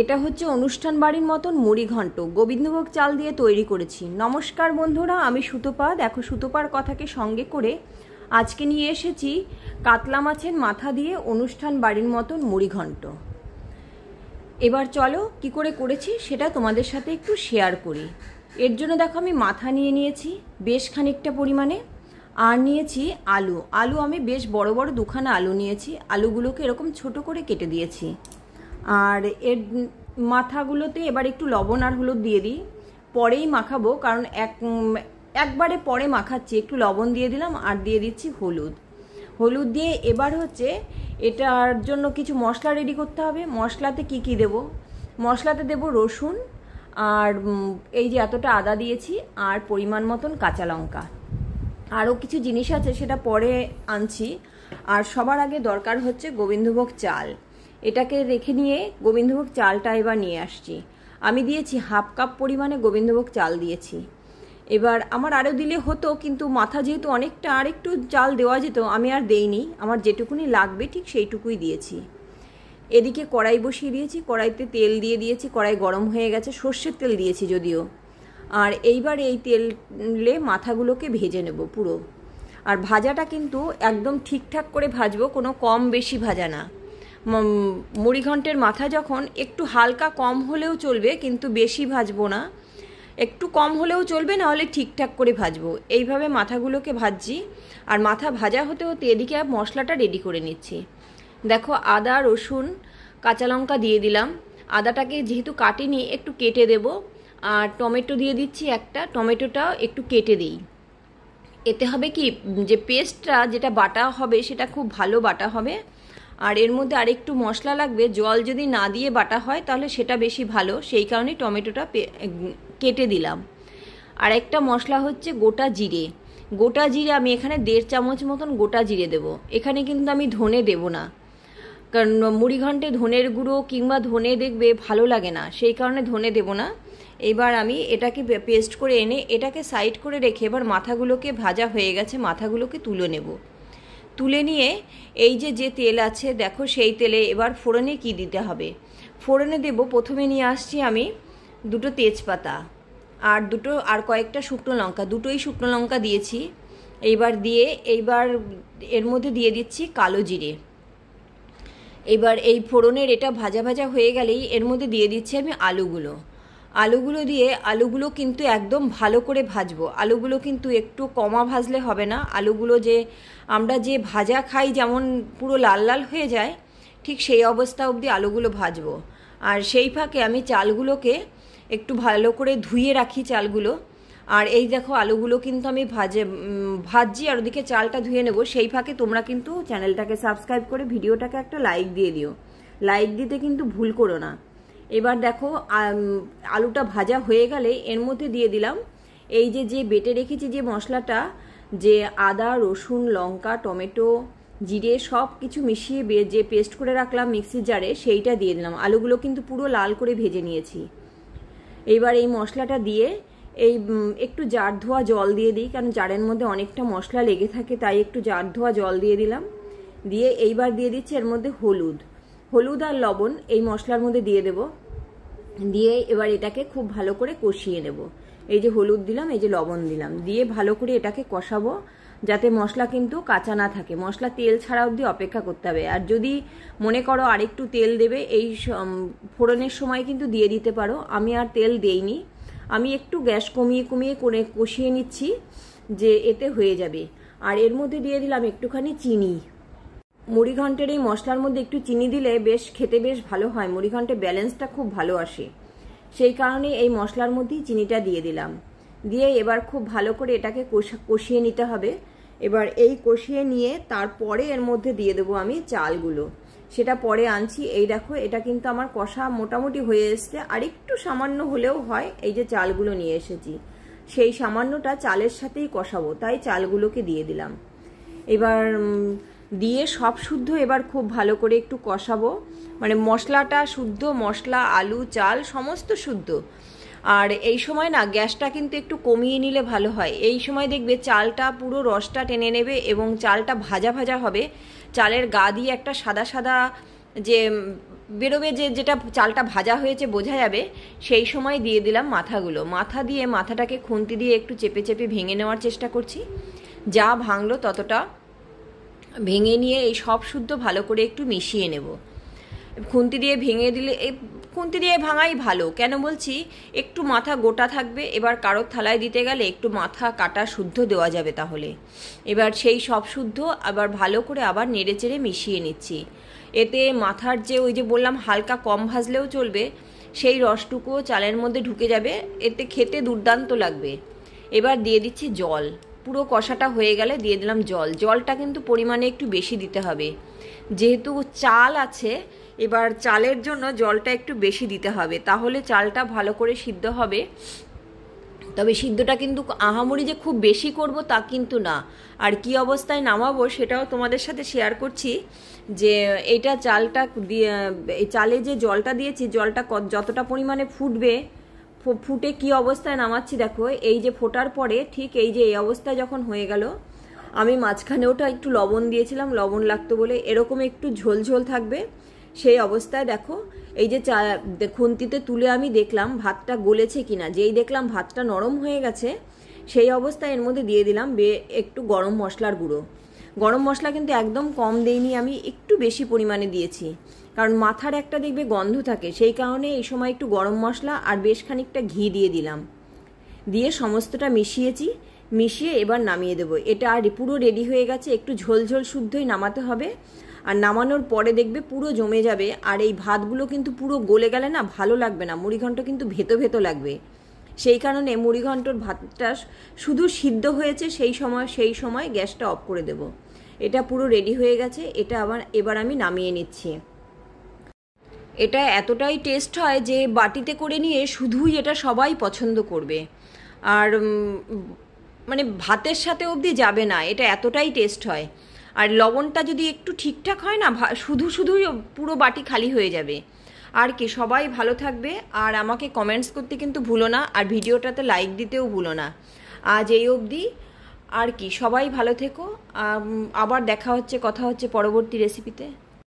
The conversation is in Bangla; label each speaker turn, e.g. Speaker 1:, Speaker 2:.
Speaker 1: এটা হচ্ছে অনুষ্ঠান বাড়ির মতন মুড়ি ঘন্ট গোবিন্দভোগ চাল দিয়ে তৈরি করেছি। নমস্কার বন্ধুরা, আমি সুতপা। দেখো, সুতপার কথাকে সঙ্গে করে আজকে নিয়ে এসেছি কাতলা মাছের মাথা দিয়ে অনুষ্ঠান বাড়ির মতন মুড়ি ঘন্ট। এবার চলো কি করে করেছি সেটা তোমাদের সাথে একটু শেয়ার করি। এর জন্য দেখো, আমি মাথা নিয়ে নিয়েছি বেশ খানিকটা পরিমাণে, আর নিয়েছি আলু। আলু আমি বেশ বড় বড় দুখানা আলু নিয়েছি। আলুগুলোকে এরকম ছোট করে কেটে দিয়েছি। আর এর মাথাগুলোতে এবার একটু লবণ আর হলুদ দিয়ে দিই, পরেই মাখাবো, কারণ একবারে পরে মাখাচ্ছি। একটু লবণ দিয়ে দিলাম আর দিয়ে দিচ্ছি হলুদ দিয়ে এবার হচ্ছে এটার জন্য কিছু মশলা রেডি করতে হবে। মশলাতে কি কি দেব? মশলাতে দেব রসুন, আর এই যে এতটা আদা দিয়েছি, আর পরিমাণ মতন কাঁচা লঙ্কা। আরও কিছু জিনিস আছে, সেটা পরে আনছি। আর সবার আগে দরকার হচ্ছে গোবিন্দভোগ চাল। এটাকে রেখে নিয়ে গোবিন্দভোগ চালটা এবার নিয়ে আসছি। আমি দিয়েছি হাফ কাপ পরিমাণে গোবিন্দভোগ চাল দিয়েছি। এবার আমার আরও দিলে হতো, কিন্তু মাথা যেহেতু অনেকটা, আর একটু চাল দেওয়া যেত, আমি আর দেইনি। আমার যেটুকুনি লাগবে ঠিক সেইটুকুই দিয়েছি। এদিকে কড়াই বসিয়ে দিয়েছি, কড়াইতে তেল দিয়ে দিয়েছি, কড়াই গরম হয়ে গেছে। সর্ষের তেল দিয়েছি যদিও। আর এইবার এই তেলে মাথাগুলোকে ভেজে নেব পুরো। আর ভাজাটা কিন্তু একদম ঠিকঠাক করে ভাজবো, কোনো কম বেশি ভাজা না। মুড়িঘণ্টের মাথা যখন একটু হালকা কম হলেও চলবে, কিন্তু বেশি ভাজবো না। একটু কম হলেও চলবে, না হলে ঠিকঠাক করে ভাজবো। এইভাবে মাথাগুলোকে ভাজছি। আর মাথা ভাজা হতে হতে এদিকে মশলাটা রেডি করে নিচ্ছি। দেখো, আদা, রসুন, কাঁচা লঙ্কা দিয়ে দিলাম। আদাটাকে যেহেতু কাটিনি, একটু কেটে দেব। আর টমেটো দিয়ে দিচ্ছি একটা, টমেটোটা একটু কেটে দিই। এতে হবে কি, যে পেস্টটা যেটা বাটা হবে সেটা খুব ভালো বাটা হবে। আর এর মধ্যে আরেকটু মশলা লাগবে। জল যদি না দিয়ে বাটা হয় তাহলে সেটা বেশি ভালো, সেই কারণে টমেটোটা কেটে দিলাম। আর একটা মশলা হচ্ছে গোটা জিরে। গোটা জিরে আমি এখানে 1.5 চামচ মতন গোটা জিরে দেব। এখানে কিন্তু আমি ধনে দেব না, কারণ মুড়িঘণ্টে ধনের গুঁড়ো কিংবা ধনে দেখবে ভালো লাগে না, সেই কারণে ধনে দেব না। এবার আমি এটাকে পেস্ট করে এনে এটাকে সাইড করে রেখে, এবার মাথাগুলোকে ভাজা হয়ে গেছে, মাথাগুলোকে তুলে নেব। তুলে নিয়ে এই যে তেল আছে দেখো, সেই তেলে এবার ফোড়নে কি দিতে হবে। ফোড়নে দেব, প্রথমে নিয়ে আসছি আমি 2 তেজপাতা, আর কয়েকটা শুকনো লঙ্কা, 2টোই শুকনো লঙ্কা দিয়েছি। এইবার এর মধ্যে দিয়ে দিচ্ছি কালো জিরে। এবার এই ফোড়নের এটা ভাজা ভাজা হয়ে গেলেই এর মধ্যে দিয়ে দিচ্ছি আমি আলুগুলো দিয়ে আলুগুলো কিন্তু একদম ভালো করে ভাজবো। আলুগুলো কিন্তু একটু কমা ভাজলে হবে না। আলুগুলো যে আমরা যে ভাজা খাই, যেমন পুরো লাল লাল হয়ে যায়, ঠিক সেই অবস্থা অবধি আলুগুলো ভাজবো। আর সেই ফাঁকে আমি চালগুলোকে একটু ভালো করে ধুয়ে রাখি চালগুলো। আর এই দেখো, আলুগুলো কিন্তু আমি ভাজছি, আর ওদিকে চালটা ধুয়ে নেব। সেই ফাঁকে তোমরা কিন্তু চ্যানেলটাকে সাবস্ক্রাইব করে ভিডিওটাকে একটা লাইক দিয়ে দিও। লাইক দিতে কিন্তু ভুল করো না। এবার দেখো, আলুটা ভাজা হয়ে গেলে এর মধ্যে দিয়ে দিলাম এই যে বেটে রেখেছি যে মশলাটা, যে আদা, রসুন, লঙ্কা, টমেটো, জিরে সব কিছু মিশিয়ে যে পেস্ট করে রাখলাম মিক্সির জারে, সেইটা দিয়ে দিলাম। আলুগুলো কিন্তু পুরো লাল করে ভেজে নিয়েছি। এইবার এই মশলাটা দিয়ে একটু জার ধোয়া জল দিয়ে দিই, কারণ জারের মধ্যে অনেকটা মশলা লেগে থাকে, তাই একটু জার ধোয়া জল দিয়ে দিলাম। দিয়ে এইবার দিয়ে দিচ্ছি এর মধ্যে হলুদ আর লবণ এই মশলার মধ্যে দিয়ে দেব। দিয়ে এবার এটাকে খুব ভালো করে কষিয়ে নেব। এই যে হলুদ দিলাম, এই যে লবণ দিলাম, দিয়ে ভালো করে এটাকে কষাবো, যাতে মশলা কিন্তু কাঁচা না থাকে। মশলা তেল ছাড়া অবধি অপেক্ষা করতে হবে। আর যদি মনে করো আরেকটু তেল দেবে, এই ফোড়নের সময় কিন্তু দিয়ে দিতে পারো। আমি আর তেল দেইনি, আমি একটু গ্যাস কমিয়ে করে কষিয়ে নিচ্ছি, যে এতে হয়ে যাবে। আর এর মধ্যে দিয়ে দিলাম একটুখানি চিনি। মুড়িঘণ্টের এই মশলার মধ্যে একটু চিনি দিলে খেতে বেশ ভালো হয়, মুড়িঘণ্টের ব্যালেন্সটা খুব ভালো আসে। সেই কারণে এই মশলার মধ্যেই চিনিটা দিয়ে দিলাম। দিয়ে এবার খুব ভালো করে এটাকে কষিয়ে নিতে হবে। এবার এই কষিয়ে নিয়ে তারপরে এর মধ্যে দিয়ে দেবো আমি চালগুলো, সেটা পরে আনছি। এই দেখো, এটা কিন্তু আমার কষা মোটামুটি হয়ে এসছে, আর একটু সামান্য হলেও হয়। এই যে চালগুলো নিয়ে এসেছি, সেই সামান্যটা চালের সাথেই কষাবো, তাই চালগুলোকে দিয়ে দিলাম। এবার দিয়ে সব শুদ্ধ এবার খুব ভালো করে একটু কষাবো, মানে মশলাটা শুদ্ধ, মশলা, আলু, চাল সমস্ত শুদ্ধ। আর এই সময় না গ্যাসটা কিন্তু একটু কমিয়ে নিলে ভালো হয়। এই সময় দেখবে চালটা পুরো রসটা টেনে নেবে এবং চালটা ভাজা ভাজা হবে। চালের গা দিয়ে একটা সাদা সাদা যে বেরোবে, যেটা চালটা ভাজা হয়েছে বোঝা যাবে, সেই সময় দিয়ে দিলাম মাথাগুলো। মাথা দিয়ে মাথাটাকে খুন্তি দিয়ে একটু চেপে চেপে ভেঙে নেওয়ার চেষ্টা করছি। যা ভাঙলো ততটা ভেঙে নিয়ে এই সব শুদ্ধ ভালো করে একটু মিশিয়ে নেব। খুন্তি দিয়ে ভেঙে দিলে, খুন্তি দিয়ে ভাঙাই ভালো। কেন বলছি, একটু মাথা গোটা থাকবে, এবার কারোর থালায় দিতে গেলে একটু মাথা কাটা শুদ্ধ দেওয়া যাবে। তাহলে এবার সেই সব শুদ্ধ আবার ভালো করে আবার নেড়ে চেড়ে মিশিয়ে নিচ্ছি। এতে মাথার যে ওই যে বললাম হালকা কম ভাজলেও চলবে, সেই রসটুকুও চালের মধ্যে ঢুকে যাবে, এতে খেতে দুর্দান্ত লাগবে। এবার দিয়ে দিচ্ছি জল। পুরো কষাটা হয়ে গেলে দিয়ে দিলাম জল। জলটা কিন্তু পরিমাণে একটু বেশি দিতে হবে, যেহেতু চাল আছে। এবার চালের জন্য জলটা একটু বেশি দিতে হবে, তাহলে চালটা ভালো করে সিদ্ধ হবে। তবে সিদ্ধটা কিন্তু আহামরি যে খুব বেশি করব তা কিন্তু না। আর কি অবস্থায় নামাবো সেটাও তোমাদের সাথে শেয়ার করছি। যে এইটা চালটা দিয়ে, এই চালে যে জলটা দিয়েছি, জলটা যতটা পরিমাণে ফুটবে, ফুটে কি অবস্থায় নামাচ্ছি দেখো। এই যে ফোটার পরে ঠিক এই যে এই অবস্থায় যখন হয়ে গেল, আমি মাঝখানে ওটা একটু লবণ দিয়েছিলাম, লবণ লাগতো বলে, এরকম একটু ঝোল ঝোল থাকবে। সেই অবস্থায় দেখো এই যে খুন্তিতে তুলে আমি দেখলাম ভাতটা গলেছে কিনা। যেই দেখলাম ভাতটা নরম হয়ে গেছে, সেই অবস্থায় এর মধ্যে দিয়ে দিলাম একটু গরম মশলার গুঁড়ো। গরম মশলা কিন্তু একদম কম দেইনি, আমি একটু বেশি পরিমাণে দিয়েছি, কারণ মাথার একটা দেখবে গন্ধ থাকে, সেই কারণে এই সময় একটু গরম মশলা আর বেশ খানিকটা ঘি দিয়ে দিলাম। দিয়ে সমস্তটা মিশিয়েছি, মিশিয়ে এবার নামিয়ে দেবো। এটা আর পুরো রেডি হয়ে গেছে। একটু ঝোল ঝোল শুদ্ধই নামাতে হবে, আর নামানোর পরে দেখবে পুরো জমে যাবে। আর এই ভাতগুলো কিন্তু পুরো গলে গেলে না ভালো লাগবে না, মুড়িঘণ্ট কিন্তু ভেতো ভেতো লাগবে। সেই কারণে মুড়িঘণ্টর ভাতটা শুধু সিদ্ধ হয়েছে সেই সময় গ্যাসটা অফ করে দেব। এটা পুরো রেডি হয়ে গেছে। এটা এবার আমি নামিয়ে নিচ্ছি। এটা এতটাই টেস্ট হয় যে বাটিতে করে নিয়ে শুধুই এটা সবাই পছন্দ করবে, আর মানে ভাতের সাথে অবধি যাবে না, এটা এতটাই টেস্ট হয়। আর লবণটা যদি একটু ঠিকঠাক হয় না, শুধুই পুরো বাটি খালি হয়ে যাবে। আর কি, সবাই ভালো থাকবে, আর আমাকে কমেন্টস করতে কিন্তু ভুলো না, আর ভিডিওটাতে লাইক দিতেও ভুলো না। আজ এই অবধি। আর কি, সবাই ভালো থেকো। আবার কথা হচ্ছে পরবর্তী রেসিপিতে।